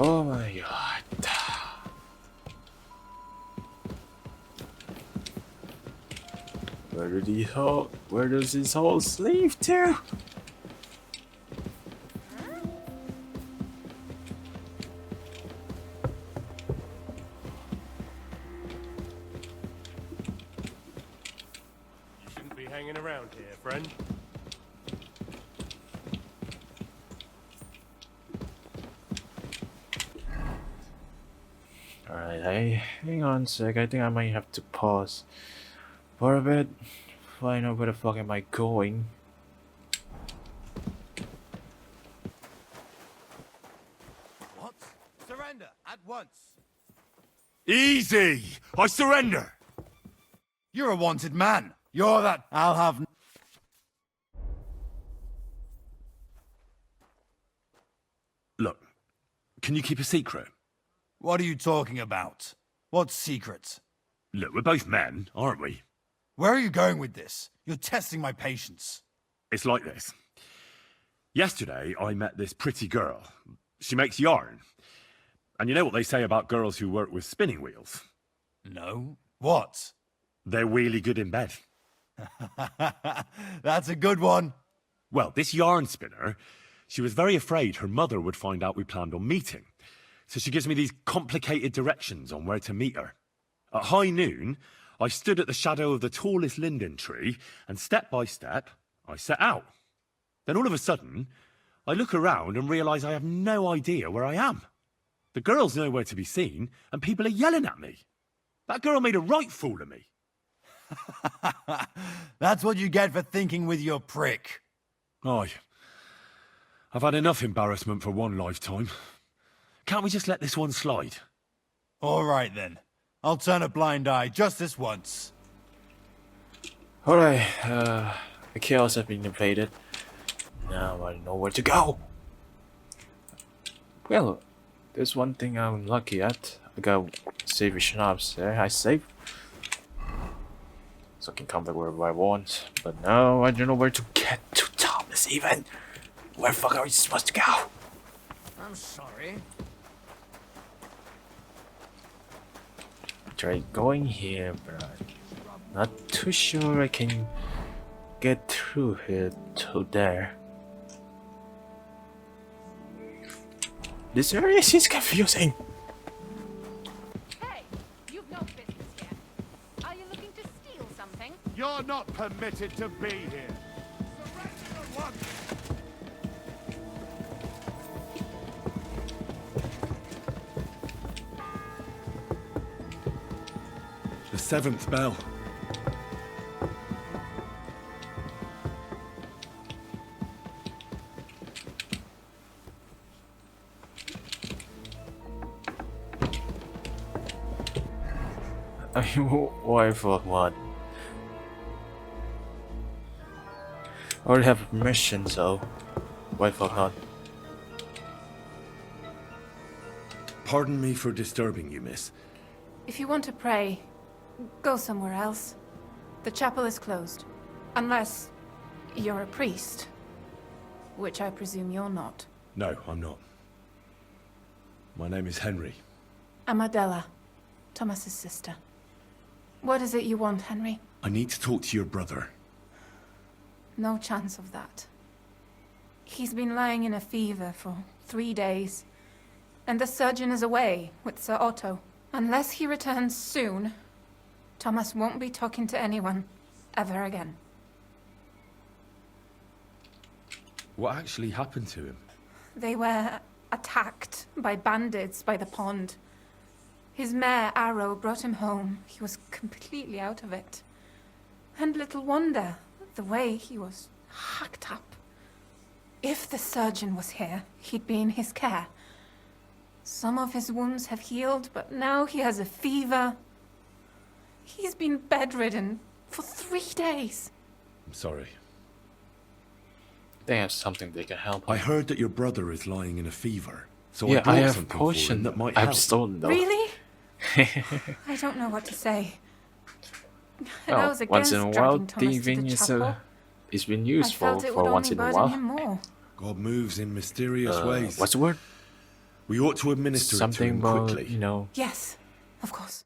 Oh my God. Where does these holes lead to? You shouldn't be hanging around here, friend. Alright, hang on a sec. I think I might have to pause for a bit. Find out where the fuck am I going. What? Surrender at once. Easy! I surrender! You're a wanted man. You're that. I'll have. Look, can you keep a secret? What are you talking about? What secret? Look, we're both men, aren't we? Where are you going with this? You're testing my patience. It's like this. Yesterday, I met this pretty girl. She makes yarn. And you know what they say about girls who work with spinning wheels? No. What? They're really good in bed. That's a good one. Well, this yarn spinner, she was very afraid her mother would find out we planned on meeting. So she gives me these complicated directions on where to meet her. At high noon, I stood at the shadow of the tallest linden tree, and step by step, I set out. Then all of a sudden, I look around and realise I have no idea where I am. The girl's nowhere to be seen, and people are yelling at me. That girl made a right fool of me. That's what you get for thinking with your prick. Aye. I've had enough embarrassment for one lifetime. Can't we just let this one slide? All right, then. I'll turn a blind eye just this once. Alright, the chaos has been invaded. Now I know where to go. Well, there's one thing I'm lucky at. I got saving shops there. I save. So I can come back wherever I want. But now I don't know where to get to Thomas even. Where the fuck are we supposed to go? I'm sorry. Try going here, but I'm not too sure I can get through here to there. This area is confusing. Hey, you've no business here. Are you looking to steal something? You're not permitted to be here. Surrender at once. The seventh bell. Why fuck what? I already have permission, so why fuck not? Pardon me for disturbing you, miss. If you want to pray, go somewhere else. The chapel is closed. Unless you're a priest. Which I presume you're not. No, I'm not. My name is Henry. I'm Adela, Thomas's sister. What is it you want, Henry? I need to talk to your brother. No chance of that. He's been lying in a fever for 3 days. And the surgeon is away with Sir Otto. Unless he returns soon, Thomas won't be talking to anyone ever again. What actually happened to him? They were attacked by bandits by the pond. His mare, Arrow, brought him home. He was completely out of it. And little wonder, the way he was hacked up. If the surgeon was here, he'd be in his care. Some of his wounds have healed, but now he has a fever. He's been bedridden for 3 days. I'm sorry. They have something they can help. I heard that your brother is lying in a fever, so Yeah, I brought I have something potion for him that might I've help. stolen though. Really? I don't know what to say. And I Well, was once against in a while, dragging Thomas to the thieving is chapel. it's been I useful felt it for would once only in a burden while. him more. God moves in mysterious ways. What's the word? We ought to administer it to Something him about, quickly. you know. Yes, of course.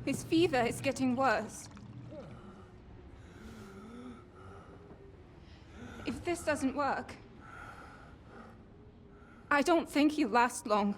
His fever is getting worse. If this doesn't work, I don't think he'll last long.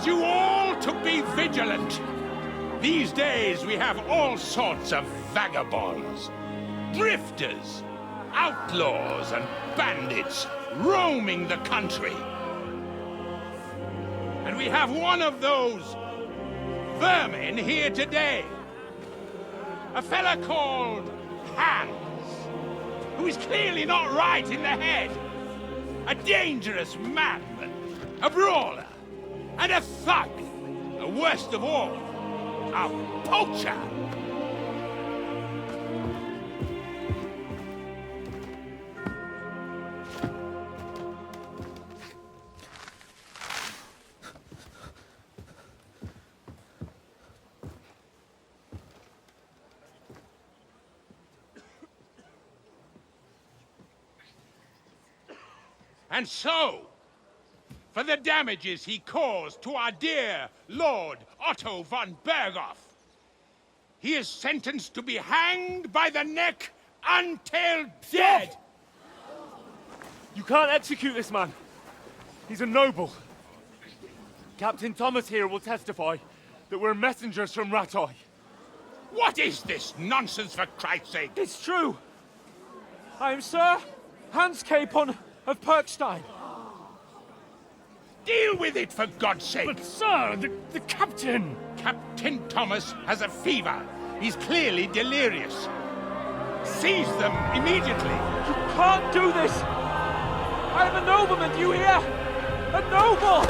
You all to be vigilant. These days we have all sorts of vagabonds, drifters, outlaws and bandits roaming the country. And we have one of those vermin here today. A fella called Hans, who is clearly not right in the head. A dangerous madman, a brawler, and a thug, the worst of all, a poacher. And so, for the damages he caused to our dear Lord Otto von Berghoff, he is sentenced to be hanged by the neck until dead. You can't execute this man. He's a noble. Captain Thomas here will testify that we're messengers from Ratoi. What is this nonsense, for Christ's sake? It's true. I am Sir Hans Capon of Perkstein. Deal with it, for God's sake! But, sir, the captain! Captain Thomas has a fever. He's clearly delirious. Seize them immediately. You can't do this! I am a nobleman, do you hear? A noble!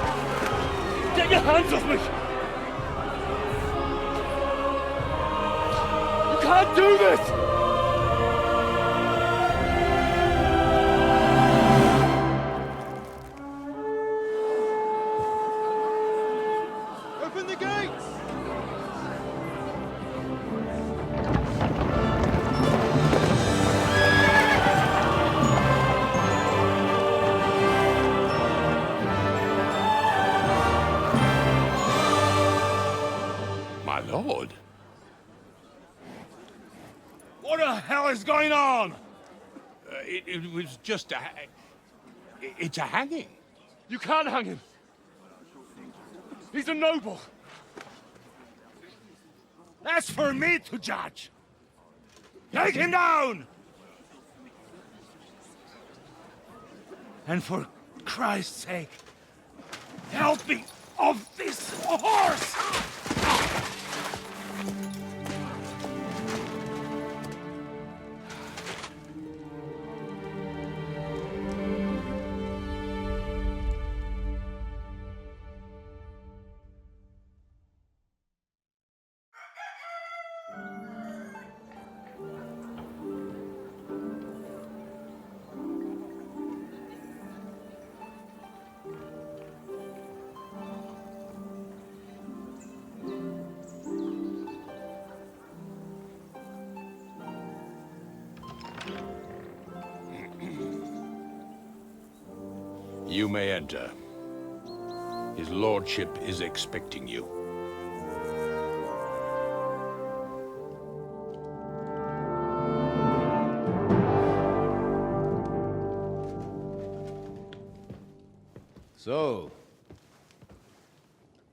Get your hands off me! You can't do this! Open the gates! hell's going on? It was just a... It's a hanging. You can't hang him. He's a noble. That's for me to judge. Take him down! And for Christ's sake, help me off this horse! You may enter. His lordship is expecting you. So,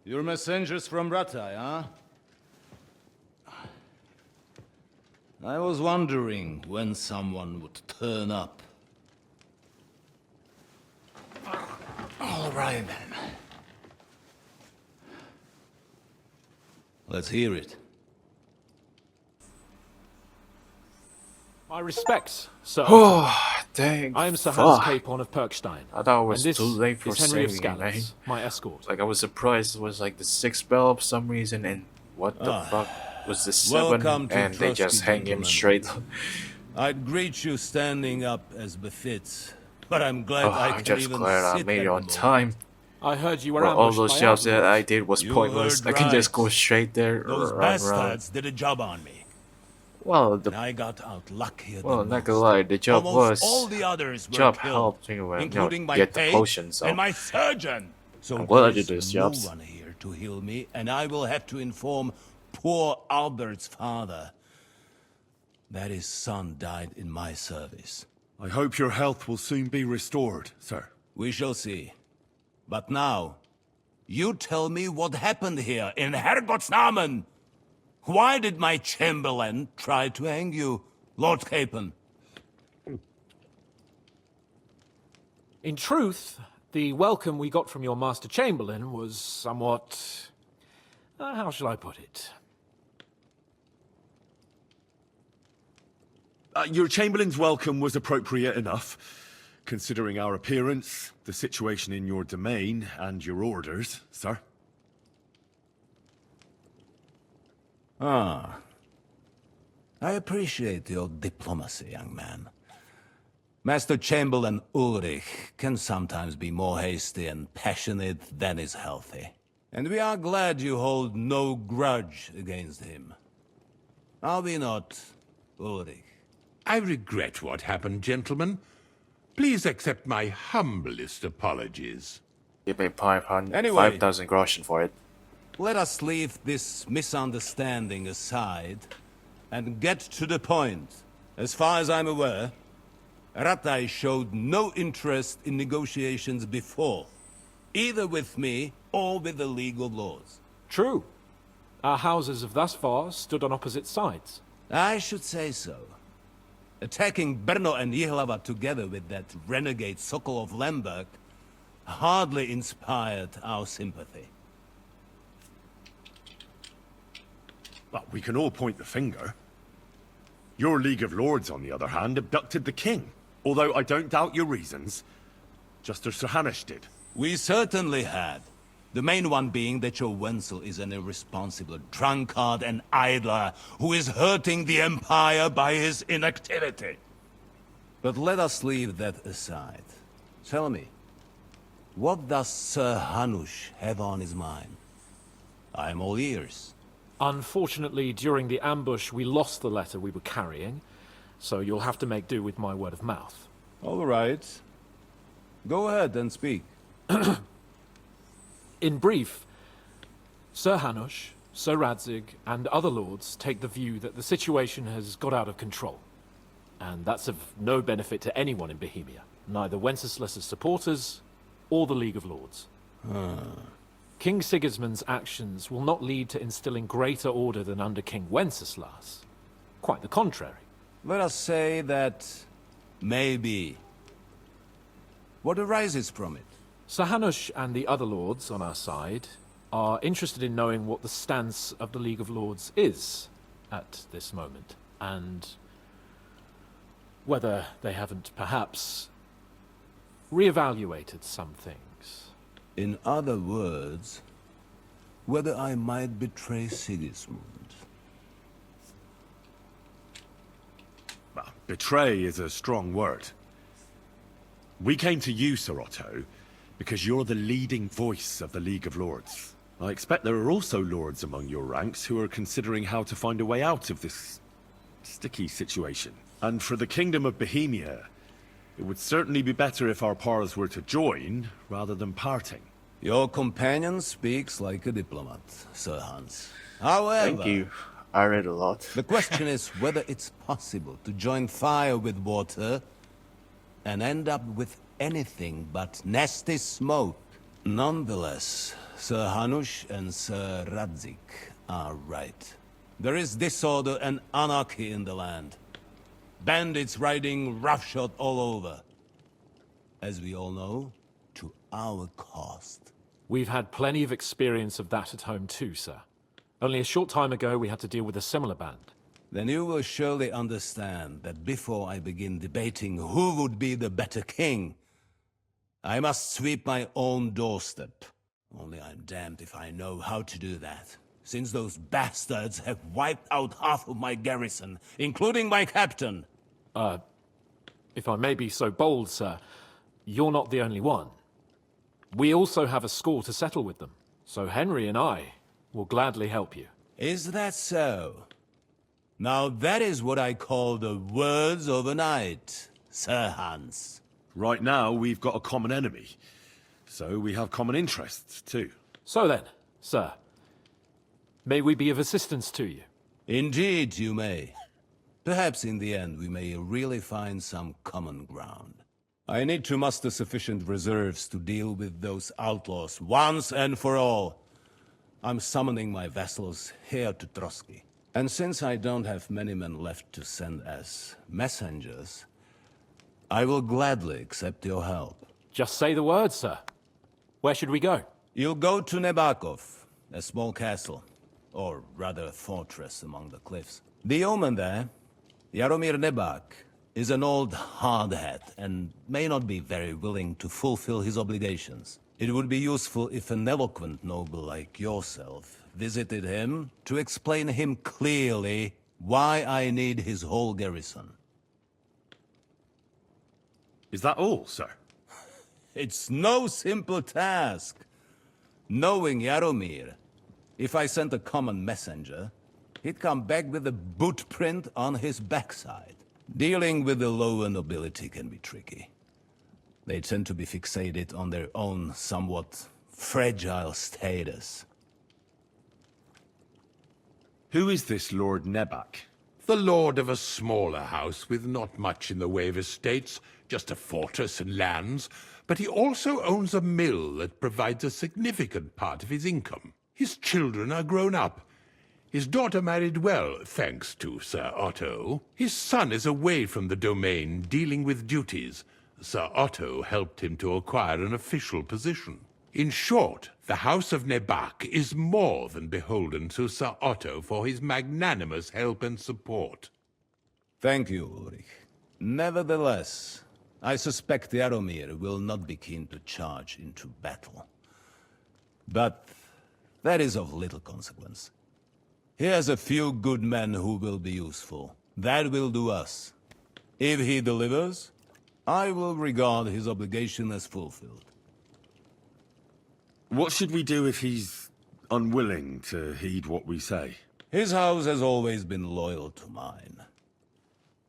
you're messengers from Ratai, huh? I was wondering when someone would turn up. All right, then. Let's hear it. My respects, Sir. Oh, dang. I am Sir Hans fuck. Capon of Perkstein. I thought it was and this too late for is Henry of saving him, man. Scallis, my escort. Like, I was surprised it was like the 6th bell for some reason, and what the fuck was the 7? Welcome to And they just Trusty hang him Gentlemen. straight. I'd greet you standing up as befits, but I'm glad I I'm can just even glad I sit made it on anymore. time. I heard you were Well, all ambushed those by jobs that outlaws. I did was You pointless. I heard can just right. go straight there. Those run bastards around. did a job on me. Well, the And I got out luckier well, than not most. gonna lie, the job Almost was all the others were job killed, helped me with, including my get the page potion. So and my surgeon. So I'm glad I there's did those no jobs. one here to heal me, and I will have to inform poor Albert's father that his son died in my service. I hope your health will soon be restored, sir. We shall see. But now, you tell me what happened here in Herrgottsnamen. Why did my chamberlain try to hang you, Lord Capon? In truth, the welcome we got from your Master Chamberlain was somewhat... how shall I put it? Your Chamberlain's welcome was appropriate enough, considering our appearance, the situation in your domain, and your orders, sir. Ah. I appreciate your diplomacy, young man. Master Chamberlain Ulrich can sometimes be more hasty and passionate than is healthy. And we are glad you hold no grudge against him. Are we not, Ulrich? I regret what happened, gentlemen. Please accept my humblest apologies. you pay 500, Anyway. 5,000 groschen for it. Let us leave this misunderstanding aside and get to the point. As far as I'm aware, Ratai showed no interest in negotiations before, either with me or with the League of Lords. True. Our houses have thus far stood on opposite sides. I should say so. Attacking Brno and Jihlava together with that renegade Sokol of Lemberg hardly inspired our sympathy. Well, we can all point the finger. Your League of Lords, on the other hand, abducted the king. Although I don't doubt your reasons, just as Sir Hanush did. We certainly had. The main one being that your Wenzel is an irresponsible drunkard and idler who is hurting the Empire by his inactivity. But let us leave that aside. Tell me, what does Sir Hanush have on his mind? I am all ears. Unfortunately, during the ambush, we lost the letter we were carrying, so you'll have to make do with my word of mouth. All right. Go ahead and speak. In brief, Sir Hanush, Sir Radzig, and other lords take the view that the situation has got out of control. And that's of no benefit to anyone in Bohemia, neither Wenceslas's supporters or the League of Lords. King Sigismund's actions will not lead to instilling greater order than under King Wenceslas. Quite the contrary. Let us say that maybe. What arises from it? Sir Hanush and the other lords on our side are interested in knowing what the stance of the League of Lords is at this moment, and whether they haven't perhaps reevaluated some things. In other words, whether I might betray Sigismund. Well, betray is a strong word. We came to you, Sir Otto, because you're the leading voice of the League of Lords. I expect there are also lords among your ranks who are considering how to find a way out of this sticky situation. And for the Kingdom of Bohemia, it would certainly be better if our paths were to join, rather than parting. Your companion speaks like a diplomat, Sir Hans. However... Thank you. I read a lot. The question is whether it's possible to join fire with water and end up with anything but nasty smoke. Nonetheless, Sir Hanush and Sir Radzik are right. There is disorder and anarchy in the land. Bandits riding roughshod all over. As we all know, to our cost. We've had plenty of experience of that at home too, sir. Only a short time ago we had to deal with a similar band. Then you will surely understand that before I begin debating who would be the better king, I must sweep my own doorstep. Only I'm damned if I know how to do that, since those bastards have wiped out half of my garrison, including my captain. If I may be so bold, sir, you're not the only one. We also have a score to settle with them, so Henry and I will gladly help you. Is that so? Now that is what I call the words of a knight, Sir Hans. Right now, we've got a common enemy, so we have common interests too. So then, sir, may we be of assistance to you? Indeed, you may. Perhaps in the end we may really find some common ground. I need to muster sufficient reserves to deal with those outlaws once and for all. I'm summoning my vassals here to Trotsky. And since I don't have many men left to send as messengers, I will gladly accept your help. Just say the word, sir. Where should we go? You'll go to Nebakov, a small castle, or rather a fortress among the cliffs. The yeoman there, Jaromir Nebak, is an old hardhat and may not be very willing to fulfill his obligations. It would be useful if an eloquent noble like yourself visited him to explain him clearly why I need his whole garrison. Is that all, sir? It's no simple task. Knowing Jaromir, if I sent a common messenger, he'd come back with a boot print on his backside. Dealing with the lower nobility can be tricky. They tend to be fixated on their own somewhat fragile status. Who is this Lord Nebak? The lord of a smaller house with not much in the way of estates, just a fortress and lands, but he also owns a mill that provides a significant part of his income. His children are grown up. His daughter married well, thanks to Sir Otto. His son is away from the domain, dealing with duties. Sir Otto helped him to acquire an official position. In short, the House of Nebak is more than beholden to Sir Otto for his magnanimous help and support. Thank you, Ulrich. Nevertheless, I suspect Jaromir will not be keen to charge into battle. But that is of little consequence. He has a few good men who will be useful. That will do us. If he delivers, I will regard his obligation as fulfilled. What should we do if he's unwilling to heed what we say? His house has always been loyal to mine.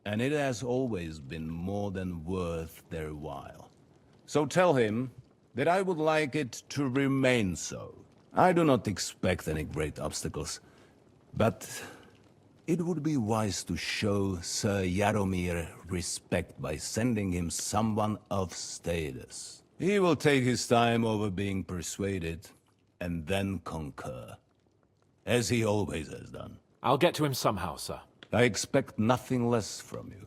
And it has always been more than worth their while. So tell him that I would like it to remain so. I do not expect any great obstacles, but it would be wise to show Sir Jaromir respect by sending him someone of status. He will take his time over being persuaded, and then concur. As he always has done. I'll get to him somehow, sir. I expect nothing less from you.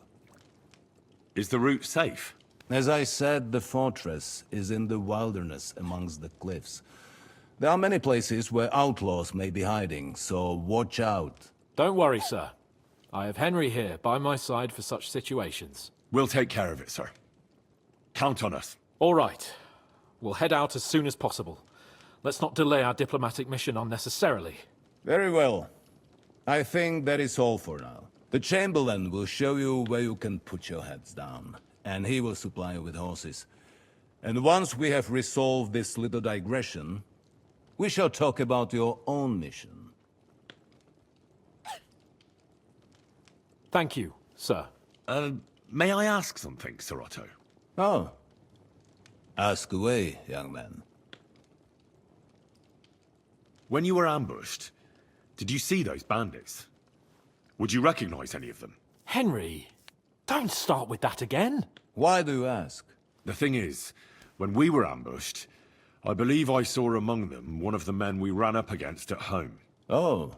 Is the route safe? As I said, the fortress is in the wilderness amongst the cliffs. There are many places where outlaws may be hiding, so watch out. Don't worry, sir. I have Henry here by my side for such situations. We'll take care of it, sir. Count on us. All right. We'll head out as soon as possible. Let's not delay our diplomatic mission unnecessarily. Very well. I think that is all for now. The Chamberlain will show you where you can put your heads down, and he will supply you with horses. And once we have resolved this little digression, we shall talk about your own mission. Thank you, sir. May I ask something, Sir Otto? Oh. Ask away, young man. When you were ambushed, did you see those bandits? Would you recognize any of them? Henry, don't start with that again. Why do you ask? The thing is, when we were ambushed, I believe I saw among them one of the men we ran up against at home. Oh.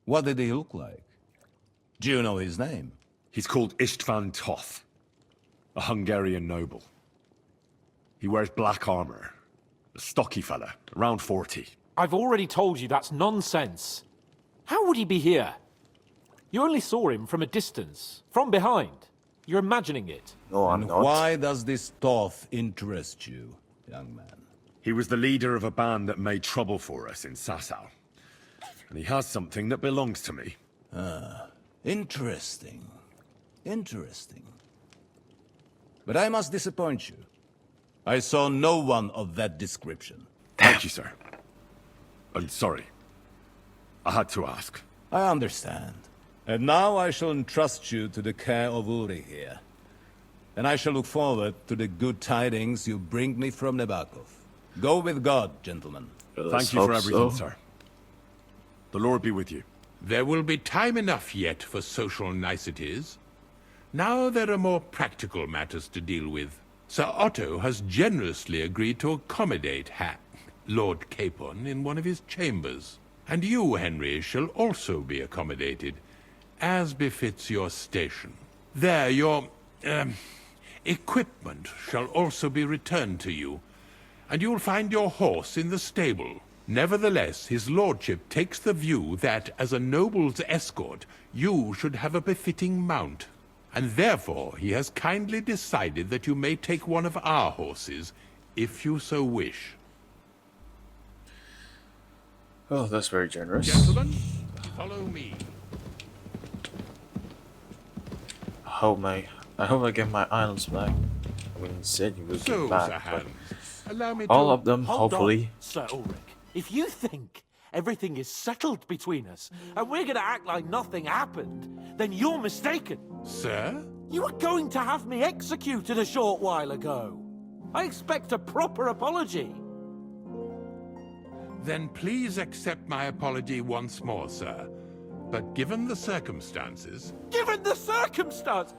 What did he look like? Do you know his name? He's called Istvan Toth, a Hungarian noble. He wears black armor. A stocky fella, around 40. I've already told you that's nonsense. How would he be here? You only saw him from a distance, from behind. You're imagining it. No, I'm not. Why does this Toth interest you, young man? He was the leader of a band that made trouble for us in Sasau. And he has something that belongs to me. Ah, interesting. Interesting. But I must disappoint you. I saw no one of that description. Thank you, sir. I'm sorry. I had to ask. I understand. And now I shall entrust you to the care of Uri here. And I shall look forward to the good tidings you bring me from Nebakov. Go with God, gentlemen. Thank you for everything, sir. The Lord be with you. There will be time enough yet for social niceties. Now there are more practical matters to deal with. Sir Otto has generously agreed to accommodate Lord Capon in one of his chambers. And you, Henry, shall also be accommodated, as befits your station. There, your, equipment shall also be returned to you, and you'll find your horse in the stable. Nevertheless, his lordship takes the view that, as a noble's escort, you should have a befitting mount. And therefore, he has kindly decided that you may take one of our horses, if you so wish. Oh, that's very generous. Gentlemen, follow me. I hope I get my islands back. I mean, he said he would So, get back, Sir but Hans, allow me all to... of them, Hold hopefully. on, Sir Ulrich. If you think everything is settled between us, and we're gonna act like nothing happened, then you're mistaken. Sir? You were going to have me executed a short while ago. I expect a proper apology. Then please accept my apology once more, sir. But given the circumstances... Given the circumstance?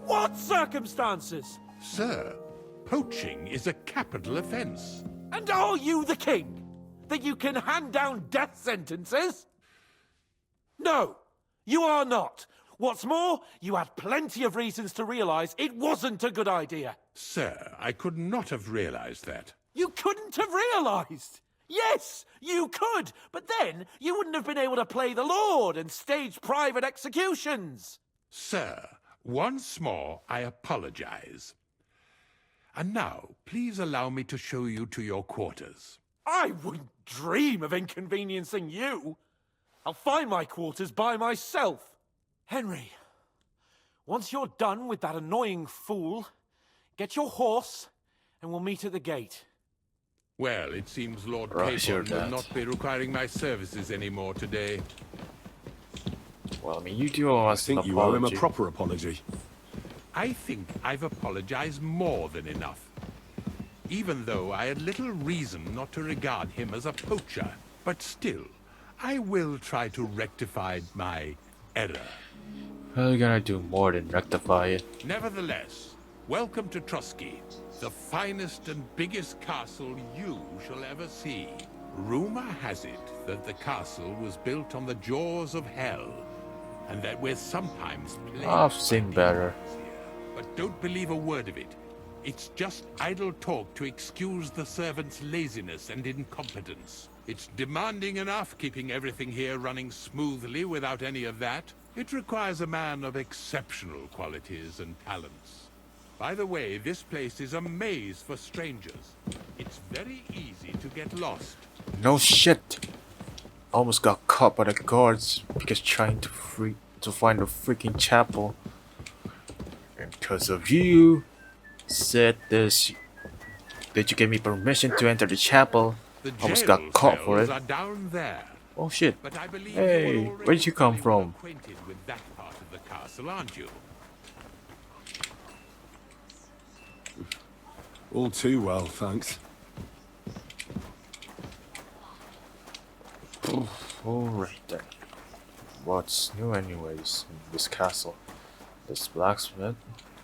What circumstances? Sir, poaching is a capital offense. And are you the king? That you can hand down death sentences? No, you are not. What's more, you had plenty of reasons to realize it wasn't a good idea. Sir, I could not have realized that. You couldn't have realized. Yes, you could, but then you wouldn't have been able to play the Lord and stage private executions. Sir, once more I apologize. And now, please allow me to show you to your quarters. I wouldn't dream of inconveniencing you. I'll find my quarters by myself. Henry, once you're done with that annoying fool, get your horse and we'll meet at the gate. Well, it seems Lord Right, sure, Capon will Dad. not be requiring my services anymore today. Well, I mean, you do owe us an I think you owe him a apology. proper apology. I think I've apologized more than enough. Even though I had little reason not to regard him as a poacher. But still, I will try to rectify my error. How are you gonna do more than rectify it? Nevertheless, welcome to Trusky, the finest and biggest castle you shall ever see. Rumor has it that the castle was built on the jaws of hell, and that we're sometimes plagued I've by seen better. demons here. But don't believe a word of it. It's just idle talk to excuse the servants' laziness and incompetence. It's demanding enough keeping everything here running smoothly without any of that. It requires a man of exceptional qualities and talents. By the way, this place is a maze for strangers. It's very easy to get lost. No shit. Almost got caught by the guards because trying to find the freaking chapel. And because of you, said this. Did you give me permission to enter the chapel? The Almost jail got caught for cells it. are down there. Oh shit. But I believe Hey, you're where did you come already well from? acquainted with that part of the castle, aren't you? All too well, thanks. Alright then. What's new anyways in this castle? There's blacksmith.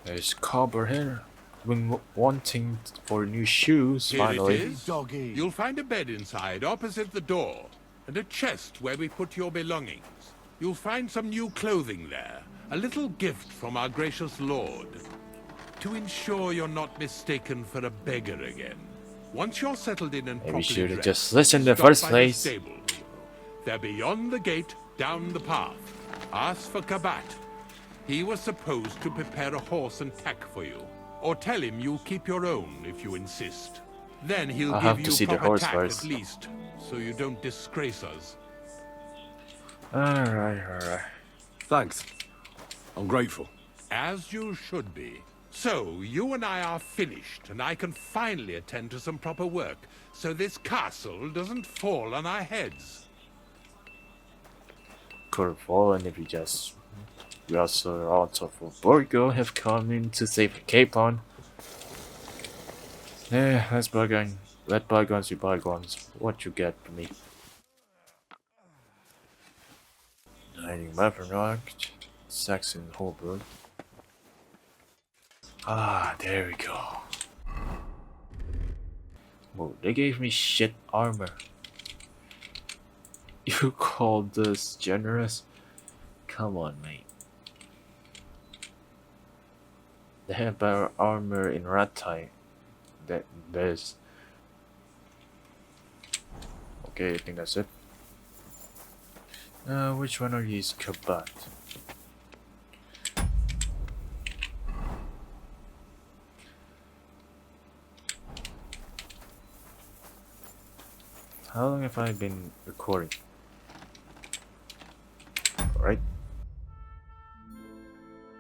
There's cobber here. Been wanting for new shoes Here finally. it is. You'll find a bed inside, opposite the door, and a chest where we put your belongings. You'll find some new clothing there, a little gift from our gracious lord, to ensure you're not mistaken for a beggar again. Once you're settled in and Maybe properly should have dressed, just listened in the stop first by the place. stable. They're beyond the gate, down the path. Ask for Kabat. He was supposed to prepare a horse and tack for you. Or tell him you'll keep your own if you insist. Then he'll I'll give have to you see the proper horse tack first. at least, so you don't disgrace us. Alright. Thanks. I'm grateful. As you should be. So, you and I are finished, and I can finally attend to some proper work, so this castle doesn't fall on our heads. Could have fallen if you just. We also for Borgo have come in to save Capon. Yeah, let's bargain. Let bygones be bygones. What you get for me? Hiding weapon locked. Saxon Holbrook. Ah, there we go. Whoa, they gave me shit armor. You call this generous? Come on, mate. They have better armor in rat type. There's. Okay, I think that's it. Which one are these Kabat? How long have I been recording? Alright.